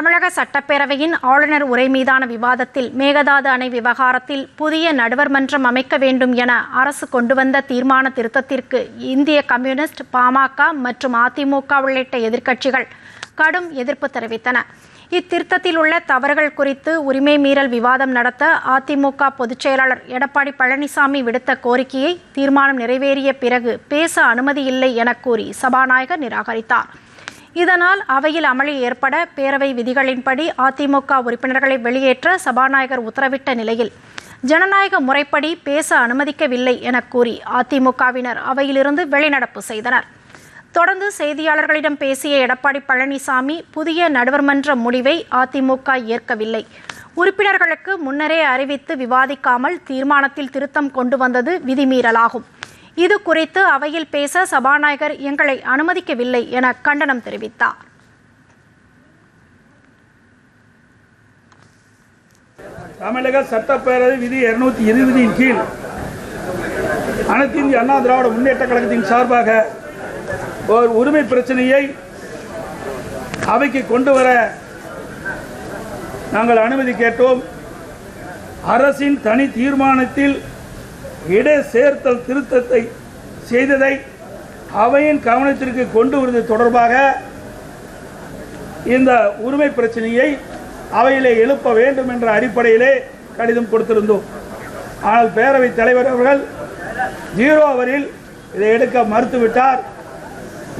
தமிழக சட்டப்பேரவையின் ஆளுநர் உரை மீதான விவாதத்தில் மேகதாது அணை விவகாரத்தில் புதிய நடுவர் மன்றம் அமைக்க வேண்டும் என அரசு கொண்டு வந்த தீர்மான திருத்தத்திற்கு இந்திய கம்யூனிஸ்ட், பாமக மற்றும் அதிமுக உள்ளிட்ட எதிர்க்கட்சிகள் கடும் எதிர்ப்பு தெரிவித்தன. இத்திருத்தத்தில் உள்ள தவறுகள் குறித்து உரிமை மீறல் விவாதம் நடத்த அதிமுக பொதுச் செயலாளர் எடப்பாடி பழனிசாமி விடுத்த கோரிக்கையை தீர்மானம் நிறைவேறிய பிறகு பேச அனுமதி இல்லை என கூறி சபாநாயகர் நிராகரித்தார். இதனால் அவையில் அமளி ஏற்பட பேரவை விதிகளின்படி அதிமுக உறுப்பினர்களை வெளியேற்ற சபாநாயகர் உத்தரவிட்ட நிலையில் ஜனநாயக முறைப்படி பேச அனுமதிக்கவில்லை என கூறி அதிமுகவினர் அவையிலிருந்து வெளிநடப்பு செய்தனர். தொடர்ந்து செய்தியாளர்களிடம் பேசிய எடப்பாடி பழனிசாமி புதிய நடுவர் மன்ற முடிவை அதிமுக ஏற்கவில்லை, உறுப்பினர்களுக்கு முன்னரே அறிவித்து விவாதிக்காமல் தீர்மானத்தில் திருத்தம் கொண்டு வந்தது விதிமீறலாகும். இது குறித்து அவையில் பேச சபாநாயகர் எங்களை அனுமதிக்கவில்லை என கண்டனம் தெரிவித்தார். தமிழக சட்டப்பேரவை விதி 220 கீழ் அனைத்து இந்திய அண்ணா திராவிட முன்னேற்ற கழகத்தின் சார்பாக ஒரு உரிமை பிரச்சனையை அவைக்கு கொண்டு வர நாங்கள் அனுமதி கேட்டோம். அரசின் தனி தீர்மானத்தில் இடை சேர்த்தல் திருத்தத்தை செய்ததை அவையின் கவனத்திற்கு கொண்டு வருவது தொடர்பாக இந்த உரிமை பிரச்சனையை அவையிலே எழுப்ப வேண்டும் என்ற அடிப்படையிலே கடிதம் கொடுத்திருந்தோம். ஆனால் பேரவைத் தலைவர் அவர்கள் 0 அவரில் இதை எடுக்க மறுத்துவிட்டார்.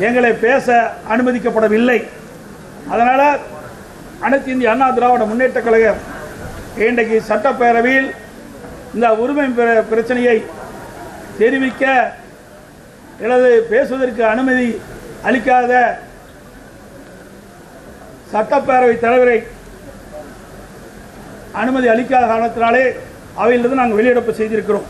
எங்களை பேச அனுமதிக்கப்படவில்லை. அதனால் அனைத்து இந்திய அண்ணா திராவிட முன்னேற்ற கழகம் இன்றைக்கு சட்டப்பேரவையில் இந்த உரிமை பிரச்சனையை தெரிவிக்க அல்லது பேசுவதற்கு அனுமதி அளிக்காத சட்டப்பேரவை தலைவரை அனுமதி அளிக்காத காரணத்தினாலே அவையிலிருந்து நாங்கள் வெளியிடப்பு செய்திருக்கிறோம்.